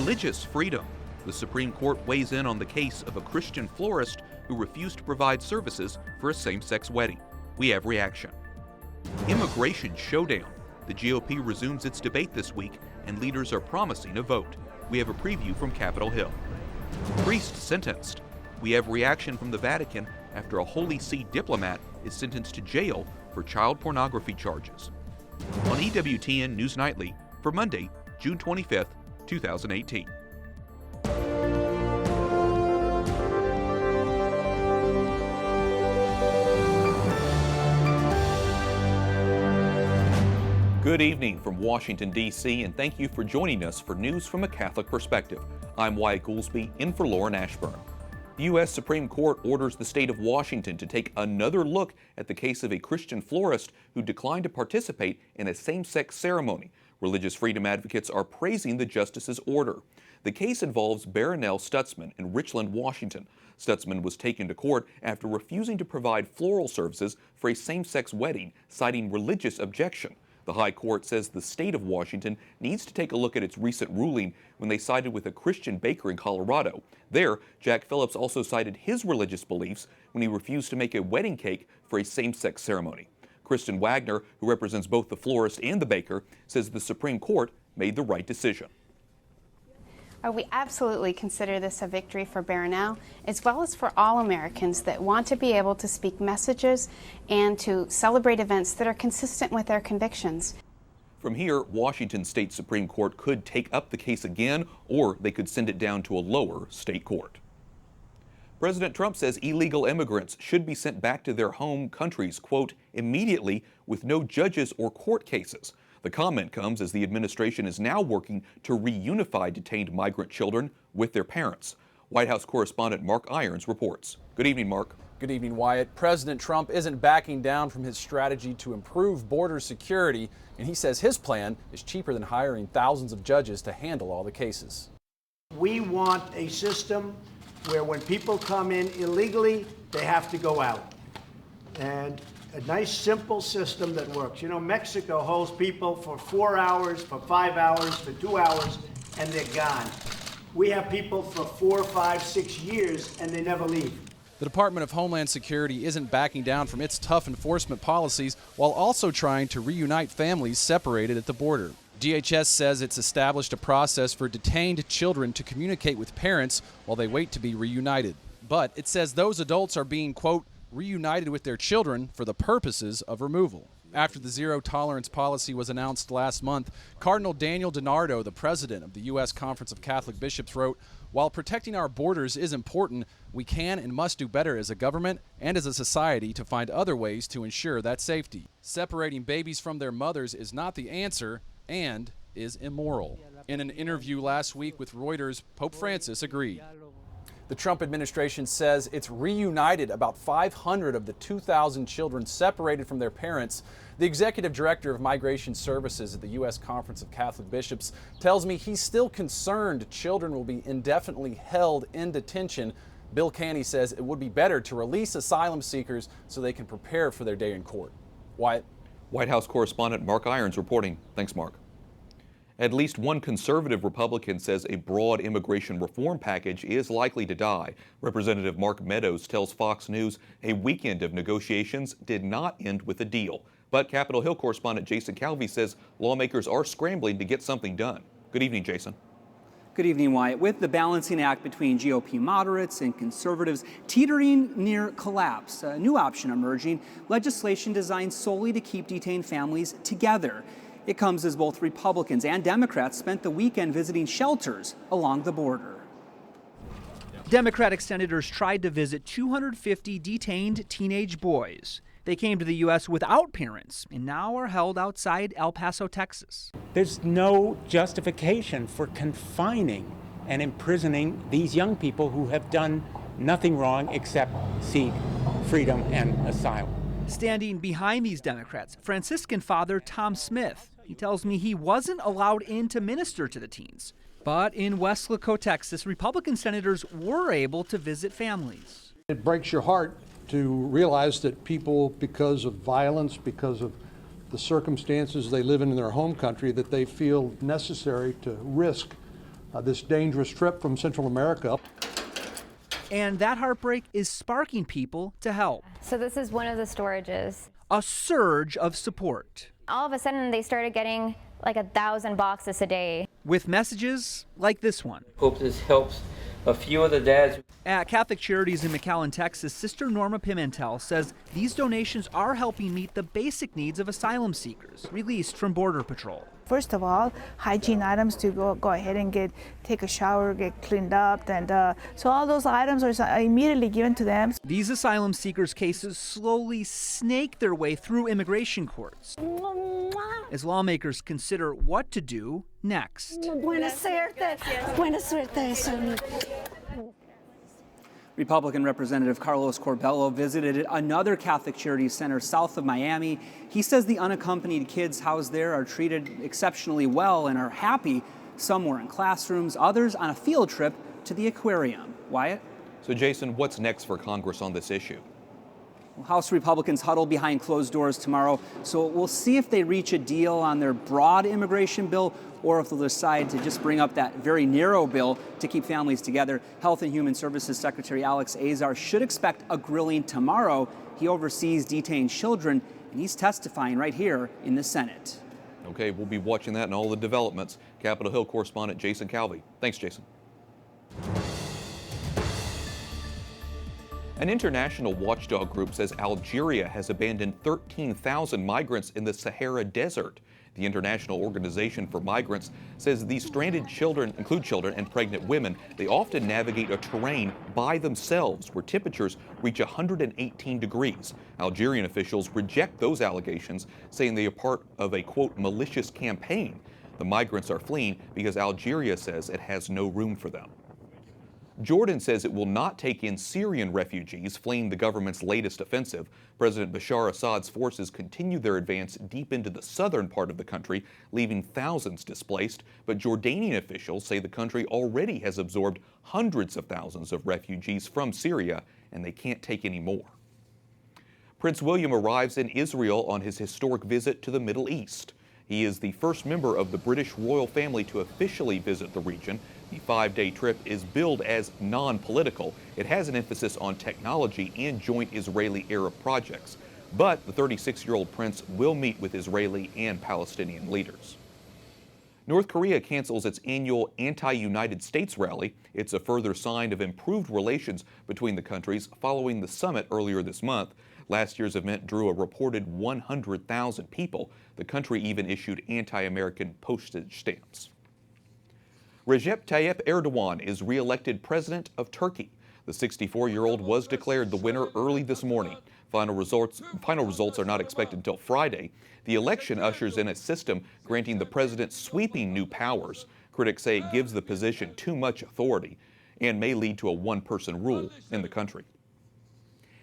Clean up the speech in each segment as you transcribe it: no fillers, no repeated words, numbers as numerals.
religious freedom. The Supreme Court weighs in on the case of a Christian florist who refused to provide services for a same-sex wedding. We have reaction. Immigration showdown. The GOP resumes its debate this week, and leaders are promising a vote. We have a preview from Capitol Hill. Priest sentenced. We have reaction from the Vatican after a Holy See diplomat is sentenced to jail for child pornography charges. On EWTN News Nightly for Monday, June 25th, 2018. Good evening from Washington, D.C., and thank you for joining us for News from a Catholic Perspective. I'm Wyatt Goolsby, in for Lauren Ashburn. The U.S. Supreme Court orders the state of Washington to take another look at the case of a Christian florist who declined to participate in a same-sex ceremony. Religious freedom advocates are praising the justice's order. The case involves Baronelle Stutzman in Richland, Washington. Stutzman was taken to court after refusing to provide floral services for a same-sex wedding, citing religious objection. The High Court says the state of Washington needs to take a look at its recent ruling when they sided with a Christian baker in Colorado. There, Jack Phillips also cited his religious beliefs when he refused to make a wedding cake for a same-sex ceremony. Kristen Wagner, who represents both the florist and the baker, says the Supreme Court made the right decision. We absolutely consider this a victory for Baronelle, as well as for all Americans that want to be able to speak messages and to celebrate events that are consistent with their convictions. From here, Washington State Supreme Court could take up the case again, or they could send it down to a lower state court. President Trump says illegal immigrants should be sent back to their home countries, quote, immediately with no judges or court cases. The comment comes as the administration is now working to reunify detained migrant children with their parents. White House correspondent Mark Irons reports. Good evening, Mark. Good evening, Wyatt. President Trump isn't backing down from his strategy to improve border security, and he says his plan is cheaper than hiring thousands of judges to handle all the cases. We want a system where when people come in illegally, they have to go out. And a nice, simple system that works. You know, Mexico holds people for 4 hours, for 5 hours, for 2 hours, and they're gone. We have people for 4, 5, 6 years, and they never leave. The Department of Homeland Security isn't backing down from its tough enforcement policies while also trying to reunite families separated at the border. DHS says it's established a process for detained children to communicate with parents while they wait to be reunited. But it says those adults are being, quote, reunited with their children for the purposes of removal. After the zero-tolerance policy was announced last month, Cardinal Daniel DiNardo, the president of the U.S. Conference of Catholic Bishops, wrote, "While protecting our borders is important, we can and must do better as a government and as a society to find other ways to ensure that safety. Separating babies from their mothers is not the answer and is immoral." In an interview last week with Reuters, Pope Francis agreed. The Trump administration says it's reunited about 500 of the 2,000 children separated from their parents. The executive director of Migration Services at the U.S. Conference of Catholic Bishops tells me he's still concerned children will be indefinitely held in detention. Bill Canny says it would be better to release asylum seekers so they can prepare for their day in court. Wyatt? White House correspondent Mark Irons reporting. Thanks, Mark. At least one conservative Republican says a broad immigration reform package is likely to die. Representative Mark Meadows tells Fox News a weekend of negotiations did not end with a deal. But Capitol Hill correspondent Jason Calvi says lawmakers are scrambling to get something done. Good evening, Jason. Good evening, Wyatt. With the balancing act between GOP moderates and conservatives teetering near collapse, a new option emerging, legislation designed solely to keep detained families together. It comes as both Republicans and Democrats spent the weekend visiting shelters along the border. Democratic senators tried to visit 250 detained teenage boys. They came to the U.S. without parents and now are held outside El Paso, Texas. There's no justification for confining and imprisoning these young people who have done nothing wrong except seek freedom and asylum. Standing behind these Democrats, Franciscan Father Tom Smith. He tells me he wasn't allowed in to minister to the teens. But in Weslaco, Texas, Republican senators were able to visit families. It breaks your heart to realize that people, because of violence, because of the circumstances they live in their home country, that they feel necessary to risk this dangerous trip from Central America. And that heartbreak is sparking people to help. So this is one of the storages. A surge of support. All of a sudden they started getting like 1,000 boxes a day. With messages like this one. Hope this helps a few of the dads. At Catholic Charities in McAllen, Texas, Sister Norma Pimentel says these donations are helping meet the basic needs of asylum seekers released from Border Patrol. First of all, hygiene items to go ahead and take a shower, get cleaned up, and so all those items are immediately given to them. These asylum seekers' cases slowly snake their way through immigration courts as lawmakers consider what to do next. Buena suerte. Buena suerte. Republican Representative Carlos Corbello visited another Catholic Charities center south of Miami. He says the unaccompanied kids housed there are treated exceptionally well and are happy. Some were in classrooms, others on a field trip to the aquarium. Wyatt? So Jason, what's next for Congress on this issue? House Republicans huddle behind closed doors tomorrow, so we'll see if they reach a deal on their broad immigration bill or if they'll decide to just bring up that very narrow bill to keep families together. Health and Human Services Secretary Alex Azar should expect a grilling tomorrow. He oversees detained children, and he's testifying right here in the Senate. Okay, we'll be watching that and all the developments. Capitol Hill correspondent Jason Calvi. Thanks, Jason. An international watchdog group says Algeria has abandoned 13,000 migrants in the Sahara Desert. The International Organization for Migrants says these stranded children include children and pregnant women. They often navigate a terrain by themselves where temperatures reach 118 degrees. Algerian officials reject those allegations, saying they are part of a, quote, malicious campaign. The migrants are fleeing because Algeria says it has no room for them. Jordan says it will not take in Syrian refugees fleeing the government's latest offensive. President Bashar Assad's forces continue their advance deep into the southern part of the country, leaving thousands displaced. But Jordanian officials say the country already has absorbed hundreds of thousands of refugees from Syria, and they can't take any more. Prince William arrives in Israel on his historic visit to the Middle East. He is the first member of the British royal family to officially visit the region. The 5-day trip is billed as non-political. It has an emphasis on technology and joint Israeli-Arab projects. But the 36-year-old prince will meet with Israeli and Palestinian leaders. North Korea cancels its annual anti-United States rally. It's a further sign of improved relations between the countries following the summit earlier this month. Last year's event drew a reported 100,000 people. The country even issued anti-American postage stamps. Recep Tayyip Erdogan is re-elected president of Turkey. The 64-year-old was declared the winner early this morning. Final results are not expected until Friday. The election ushers in a system granting the president sweeping new powers. Critics say it gives the position too much authority and may lead to a one-person rule in the country.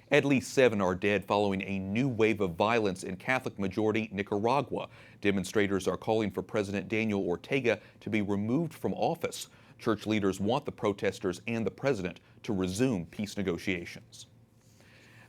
At least 7 are dead following a new wave of violence in Catholic-majority Nicaragua. Demonstrators are calling for President Daniel Ortega to be removed from office. Church leaders want the protesters and the president to resume peace negotiations.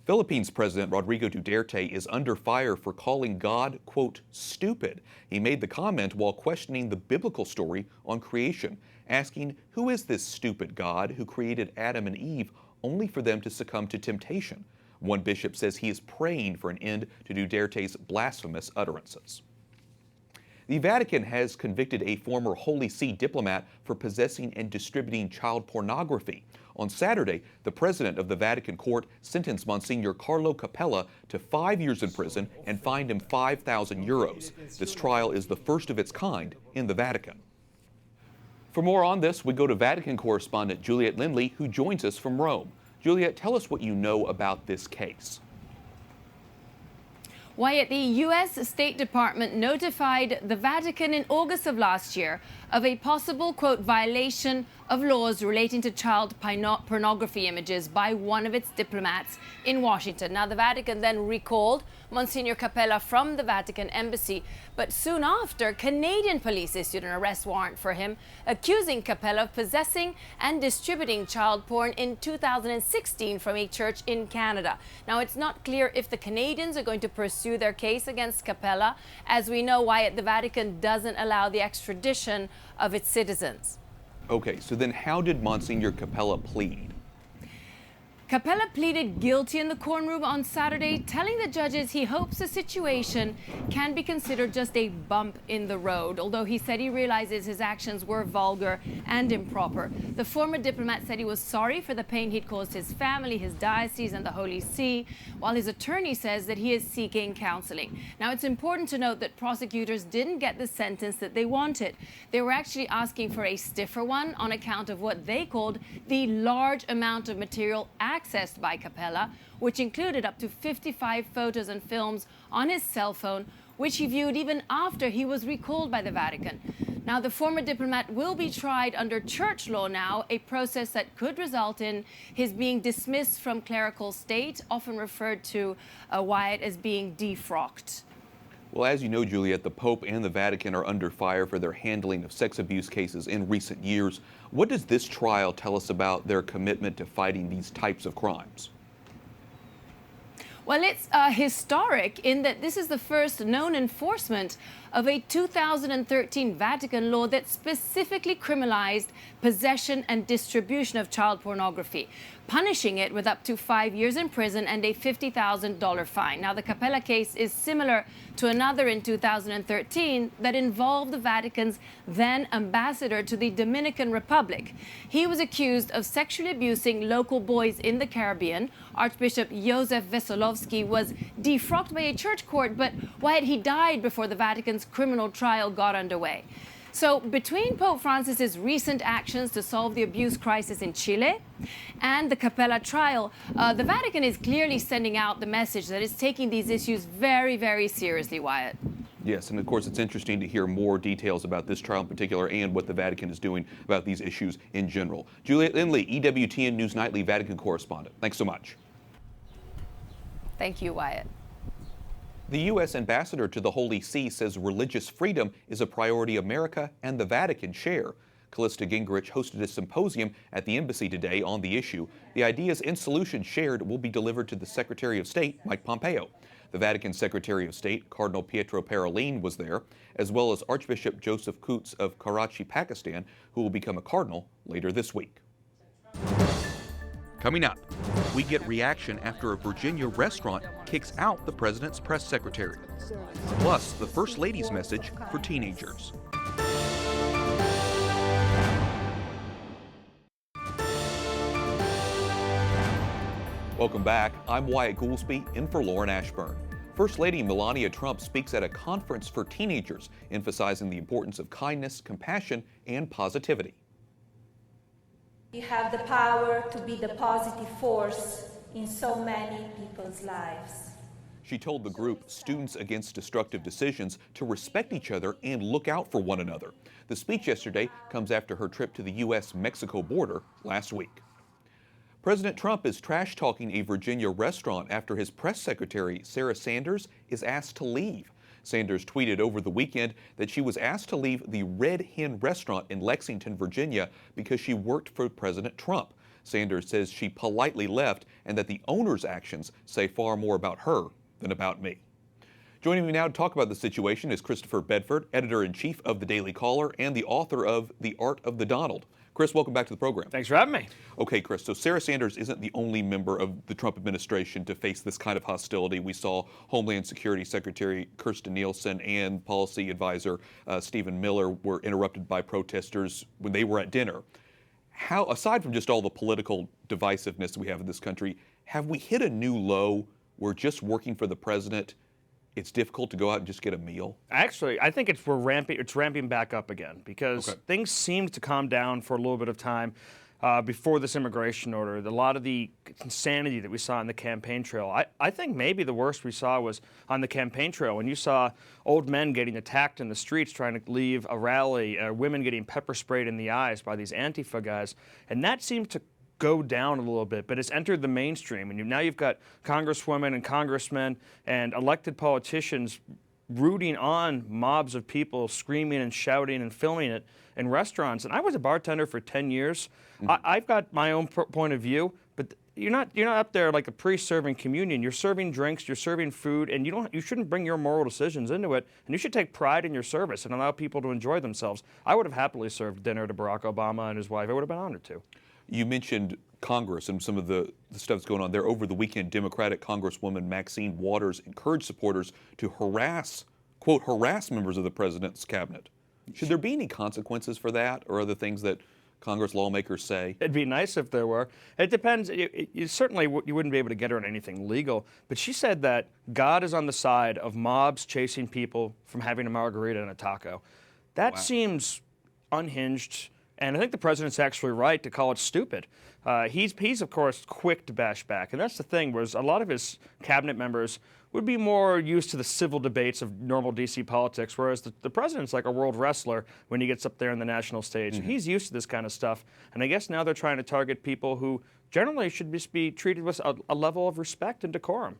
Philippines President Rodrigo Duterte is under fire for calling God, quote, stupid. He made the comment while questioning the biblical story on creation, asking, who is this stupid God who created Adam and Eve only for them to succumb to temptation? One bishop says he is praying for an end to Duterte's blasphemous utterances. The Vatican has convicted a former Holy See diplomat for possessing and distributing child pornography. On Saturday, the president of the Vatican court sentenced Monsignor Carlo Capella to 5 years in prison and fined him 5,000 euros. This trial is the first of its kind in the Vatican. For more on this, we go to Vatican correspondent Juliet Lindley, who joins us from Rome. Juliet, tell us what you know about this case. Wyatt, the U.S. State Department notified the Vatican in August of last year of a possible, quote, violation of laws relating to child pornography images by one of its diplomats in Washington. Now, the Vatican then recalled Monsignor Capella from the Vatican embassy, but soon after, Canadian police issued an arrest warrant for him, accusing Capella of possessing and distributing child porn in 2016 from a church in Canada. Now, it's not clear if the Canadians are going to pursue their case against Capella. As we know, Wyatt, the Vatican doesn't allow the extradition of its citizens. Okay, so then how did Monsignor Capella plead? Capella pleaded guilty in the courtroom on Saturday, telling the judges he hopes the situation can be considered just a bump in the road, although he said he realizes his actions were vulgar and improper. The former diplomat said he was sorry for the pain he'd caused his family, his diocese, and the Holy See, while his attorney says that he is seeking counseling. Now, it's important to note that prosecutors didn't get the sentence that they wanted. They were actually asking for a stiffer one on account of what they called the large amount of material accessed by Capella, which included up to 55 photos and films on his cell phone, which he viewed even after he was recalled by the Vatican. Now, the former diplomat will be tried under church law now, a process that could result in his being dismissed from clerical state, often referred to, Wyatt, as being defrocked. Well, as you know, Juliet, the Pope and the Vatican are under fire for their handling of sex abuse cases in recent years. What does this trial tell us about their commitment to fighting these types of crimes? Well, it's historic in that this is the first known enforcement of a 2013 Vatican law that specifically criminalized possession and distribution of child pornography, punishing it with up to 5 years in prison and a $50,000 fine. Now, the Capella case is similar to another in 2013 that involved the Vatican's then ambassador to the Dominican Republic. He was accused of sexually abusing local boys in the Caribbean. Archbishop Joseph Veselovsky was defrocked by a church court, but Wyatt, he died before the Vatican's criminal trial got underway. So between Pope Francis's recent actions to solve the abuse crisis in Chile and the Capella trial, the Vatican is clearly sending out the message that it's taking these issues very, very seriously, Wyatt. Yes, and of course it's interesting to hear more details about this trial in particular and what the Vatican is doing about these issues in general. Juliet Lindley, EWTN News Nightly Vatican correspondent. Thanks so much. Thank you, Wyatt. The U.S. ambassador to the Holy See says religious freedom is a priority America and the Vatican share. Callista Gingrich hosted a symposium at the embassy today on the issue. The ideas and solutions shared will be delivered to the Secretary of State, Mike Pompeo. The Vatican Secretary of State, Cardinal Pietro Parolin, was there, as well as Archbishop Joseph Coots of Karachi, Pakistan, who will become a cardinal later this week. Coming up, we get reaction after a Virginia restaurant kicks out the president's press secretary. Plus, the First Lady's message for teenagers. Welcome back. I'm Wyatt Goolsby, in for Lauren Ashburn. First Lady Melania Trump speaks at a conference for teenagers, emphasizing the importance of kindness, compassion, and positivity. You have the power to be the positive force in so many people's lives. She told the group, Students Against Destructive Decisions, to respect each other and look out for one another. The speech yesterday comes after her trip to the U.S.-Mexico border last week. President Trump is trash-talking a Virginia restaurant after his press secretary, Sarah Sanders, is asked to leave. Sanders tweeted over the weekend that she was asked to leave the Red Hen restaurant in Lexington, Virginia, because she worked for President Trump. Sanders says she politely left and that the owner's actions say far more about her than about me. Joining me now to talk about the situation is Christopher Bedford, editor-in-chief of the Daily Caller and the author of The Art of the Donald. Chris, welcome back to the program. Thanks for having me. Okay, Chris, so Sarah Sanders isn't the only member of the Trump administration to face this kind of hostility. We saw Homeland Security Secretary Kirstjen Nielsen and Policy Advisor Stephen Miller were interrupted by protesters when they were at dinner. How, aside from just all the political divisiveness we have in this country, have we hit a new low where just working for the president, it's difficult to go out and just get a meal? Actually, I think it's ramping back up again because things seemed to calm down for a little bit of time before this immigration order. A lot of the insanity that we saw on the campaign trail, I think maybe the worst we saw was on the campaign trail when you saw old men getting attacked in the streets trying to leave a rally, women getting pepper sprayed in the eyes by these Antifa guys, and that seemed to go down a little bit, but it's entered the mainstream. And now you've got congresswomen and congressmen and elected politicians rooting on mobs of people screaming and shouting and filming it in restaurants. And I was a bartender for 10 years. I've got my own point of view, but you're not up there like a priest serving communion. You're serving drinks, you're serving food, and you shouldn't bring your moral decisions into it. And you should take pride in your service and allow people to enjoy themselves. I would have happily served dinner to Barack Obama and his wife. I would have been honored to. You mentioned Congress and some of the stuff that's going on there. Over the weekend, Democratic Congresswoman Maxine Waters encouraged supporters to quote, harass members of the president's cabinet. Should there be any consequences for that, or other things that Congress lawmakers say? It'd be nice if there were. It depends. Certainly you wouldn't be able to get her on anything legal, but she said that God is on the side of mobs chasing people from having a margarita and a taco. That seems unhinged, and I think the president's actually right to call it stupid. He's of course quick to bash back, and that's the thing, whereas a lot of his cabinet members would be more used to the civil debates of normal D.C. politics, whereas the president's like a world wrestler when he gets up there on the national stage. Mm-hmm. He's used to this kind of stuff, and I guess now they're trying to target people who generally should just be treated with a level of respect and decorum.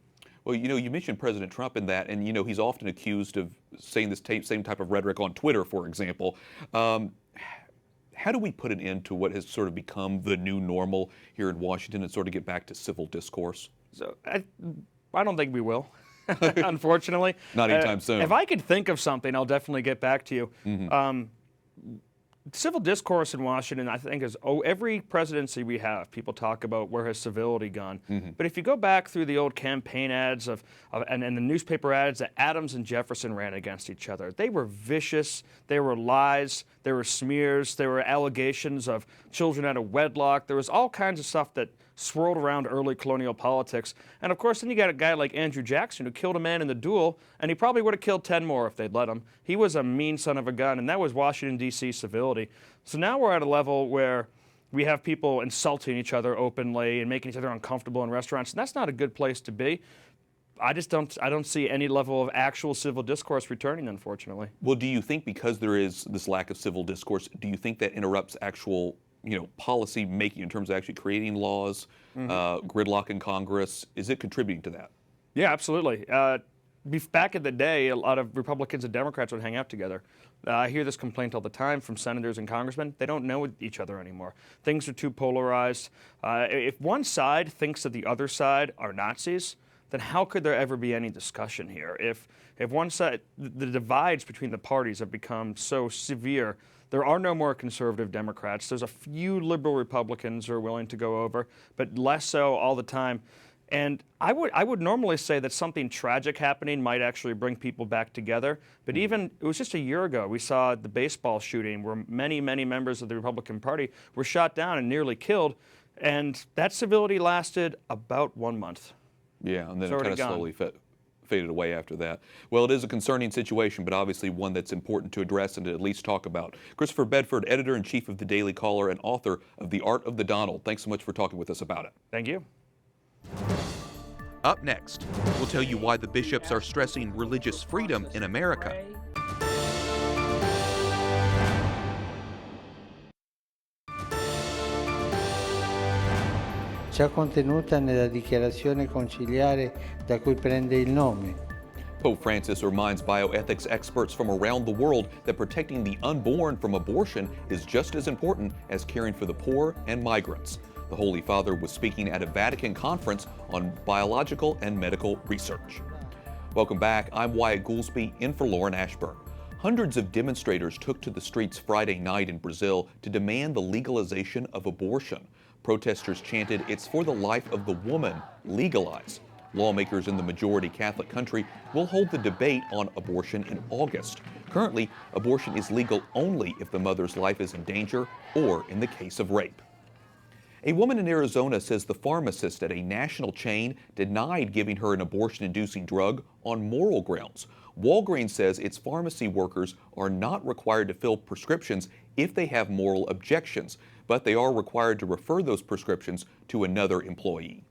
Well, you mentioned President Trump in that, and he's often accused of saying this same type of rhetoric on Twitter, for example. How do we put an end to what has sort of become the new normal here in Washington and sort of get back to civil discourse? So I don't think we will, unfortunately. Not anytime soon. If I could think of something, I'll definitely get back to you. Mm-hmm. Civil discourse in Washington, I think, is every presidency we have, people talk about where has civility gone. Mm-hmm. But if you go back through the old campaign ads and the newspaper ads that Adams and Jefferson ran against each other, they were vicious, they were lies, there were smears, there were allegations of children out of wedlock. There was all kinds of stuff that swirled around early colonial politics. And of course, then you got a guy like Andrew Jackson who killed a man in the duel, and he probably would have killed 10 more if they'd let him. He was a mean son of a gun, and that was Washington, D.C. civility. So now we're at a level where we have people insulting each other openly and making each other uncomfortable in restaurants, and that's not a good place to be. I don't see any level of actual civil discourse returning, unfortunately. Well, do you think because there is this lack of civil discourse, do you think that interrupts actual policy making in terms of actually creating laws, gridlock in Congress? Is it contributing to that? Yeah, absolutely. Back in the day, a lot of Republicans and Democrats would hang out together. I hear this complaint all the time from senators and congressmen. They don't know each other anymore. Things are too polarized. If one side thinks that the other side are Nazis, then how could there ever be any discussion here? If one side, the divides between the parties have become so severe. There are no more conservative Democrats. There's a few liberal Republicans who are willing to go over, but less so all the time. And I would normally say that something tragic happening might actually bring people back together. But even, it was just a year ago, we saw the baseball shooting where many, many members of the Republican Party were shot down and nearly killed. And that civility lasted about 1 month. Yeah, and then it kind of slowly faded away after that. Well, it is a concerning situation, but obviously one that's important to address and to at least talk about. Christopher Bedford, editor-in-chief of the Daily Caller and author of The Art of the Donald. Thanks so much for talking with us about it. Thank you. Up next, we'll tell you why the bishops are stressing religious freedom in America. Già contenuta nella dichiarazione conciliare da cui prende il nome. Pope Francis reminds bioethics experts from around the world that protecting the unborn from abortion is just as important as caring for the poor and migrants. The Holy Father was speaking at a Vatican conference on biological and medical research. Welcome back. I'm Wyatt Goolsby, in for Lauren Ashburn. Hundreds of demonstrators took to the streets Friday night in Brazil to demand the legalization of abortion. Protesters chanted, "It's for the life of the woman, legalize." Lawmakers in the majority Catholic country will hold the debate on abortion in August. Currently, abortion is legal only if the mother's life is in danger or in the case of rape. A woman in Arizona says the pharmacist at a national chain denied giving her an abortion-inducing drug on moral grounds. Walgreens says its pharmacy workers are not required to fill prescriptions if they have moral objections, but they are required to refer those prescriptions to another employee.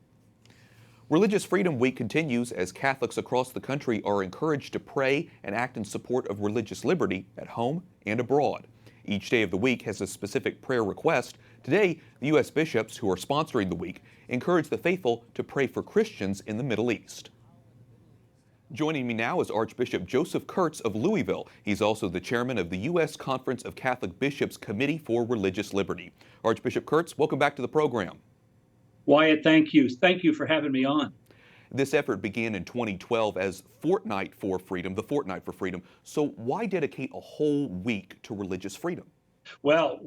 Religious Freedom Week continues as Catholics across the country are encouraged to pray and act in support of religious liberty at home and abroad. Each day of the week has a specific prayer request. Today, the U.S. bishops who are sponsoring the week encourage the faithful to pray for Christians in the Middle East. Joining me now is Archbishop Joseph Kurtz of Louisville. He's also the chairman of the U.S. Conference of Catholic Bishops Committee for Religious Liberty. Archbishop Kurtz, welcome back to the program. Wyatt, thank you. Thank you for having me on. This effort began in 2012 as Fortnight for Freedom, the Fortnight for Freedom. So why dedicate a whole week to religious freedom? Well,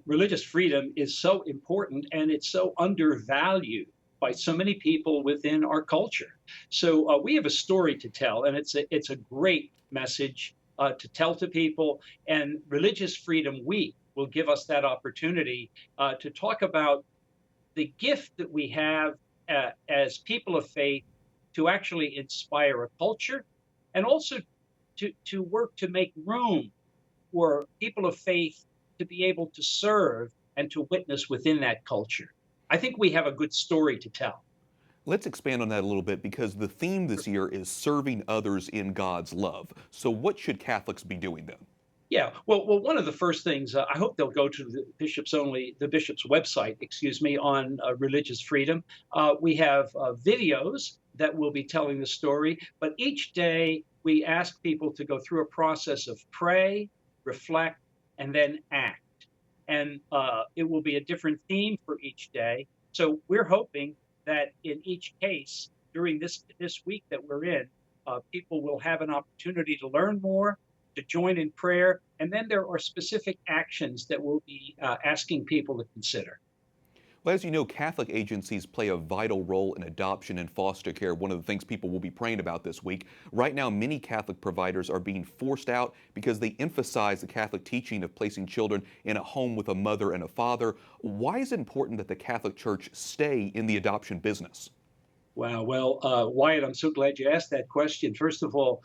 religious freedom is so important and it's so undervalued by so many people within our culture. So we have a story to tell, and it's a great message to tell to people. And Religious Freedom Week will give us that opportunity to talk about the gift that we have as people of faith to actually inspire a culture, and also to work to make room for people of faith to be able to serve and to witness within that culture. I think we have a good story to tell. Let's expand on that a little bit, because the theme this year is serving others in God's love. So what should Catholics be doing then? Yeah, well, one of the first things, I hope they'll go to the bishop's website, on religious freedom. We have videos that will be telling the story, but each day we ask people to go through a process of pray, reflect, and then act. And it will be a different theme for each day. So we're hoping that in each case, during this week that we're in, people will have an opportunity to learn more, to join in prayer, and then there are specific actions that we'll be asking people to consider. Well, as you know, Catholic agencies play a vital role in adoption and foster care, one of the things people will be praying about this week. Right now, many Catholic providers are being forced out because they emphasize the Catholic teaching of placing children in a home with a mother and a father. Why is it important that the Catholic Church stay in the adoption business? Wow. Well, Wyatt, I'm so glad you asked that question. First of all,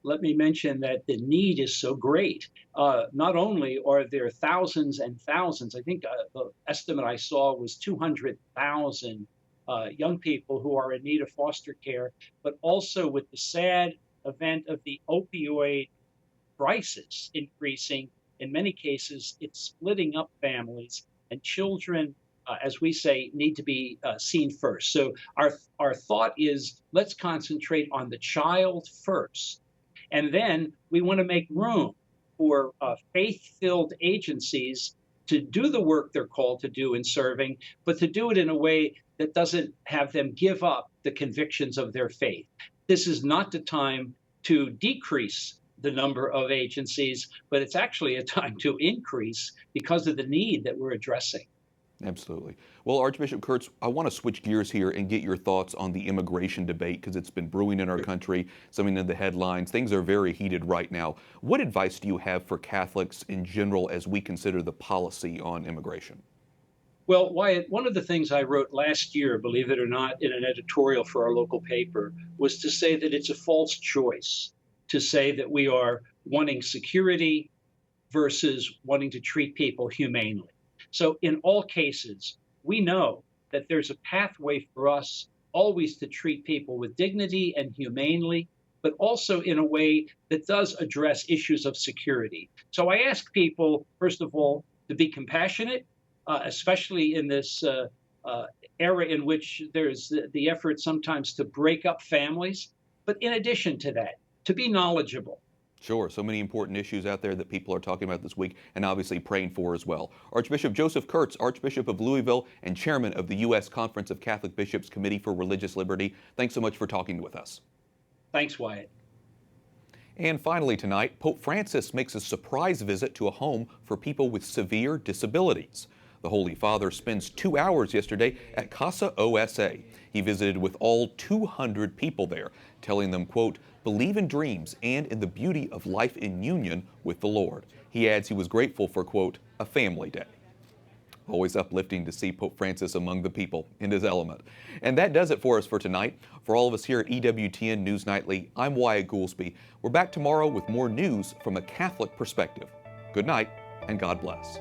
let me mention that the need is so great. Not only are there thousands and thousands, I think the estimate I saw was 200,000 young people who are in need of foster care, but also with the sad event of the opioid crisis increasing, in many cases, it's splitting up families, and children, as we say, need to be seen first. So our thought is, let's concentrate on the child first. And then we want to make room for faith-filled agencies to do the work they're called to do in serving, but to do it in a way that doesn't have them give up the convictions of their faith. This is not the time to decrease the number of agencies, but it's actually a time to increase because of the need that we're addressing. Absolutely. Well, Archbishop Kurtz, I want to switch gears here and get your thoughts on the immigration debate, because it's been brewing in our country, something in the headlines. Things are very heated right now. What advice do you have for Catholics in general as we consider the policy on immigration? Well, Wyatt, one of the things I wrote last year, believe it or not, in an editorial for our local paper, was to say that it's a false choice to say that we are wanting security versus wanting to treat people humanely. So in all cases, we know that there's a pathway for us always to treat people with dignity and humanely, but also in a way that does address issues of security. So I ask people, first of all, to be compassionate, especially in this era in which there's the effort sometimes to break up families. But in addition to that, to be knowledgeable. Sure, so many important issues out there that people are talking about this week and obviously praying for as well. Archbishop Joseph Kurtz, Archbishop of Louisville and Chairman of the U.S. Conference of Catholic Bishops Committee for Religious Liberty, thanks so much for talking with us. Thanks, Wyatt. And finally tonight, Pope Francis makes a surprise visit to a home for people with severe disabilities. The Holy Father spends 2 hours yesterday at Casa OSA. He visited with all 200 people there, telling them, quote, believe in dreams and in the beauty of life in union with the Lord. He adds he was grateful for, quote, a family day. Always uplifting to see Pope Francis among the people in his element. And that does it for us for tonight. For all of us here at EWTN News Nightly, I'm Wyatt Goolsby. We're back tomorrow with more news from a Catholic perspective. Good night and God bless.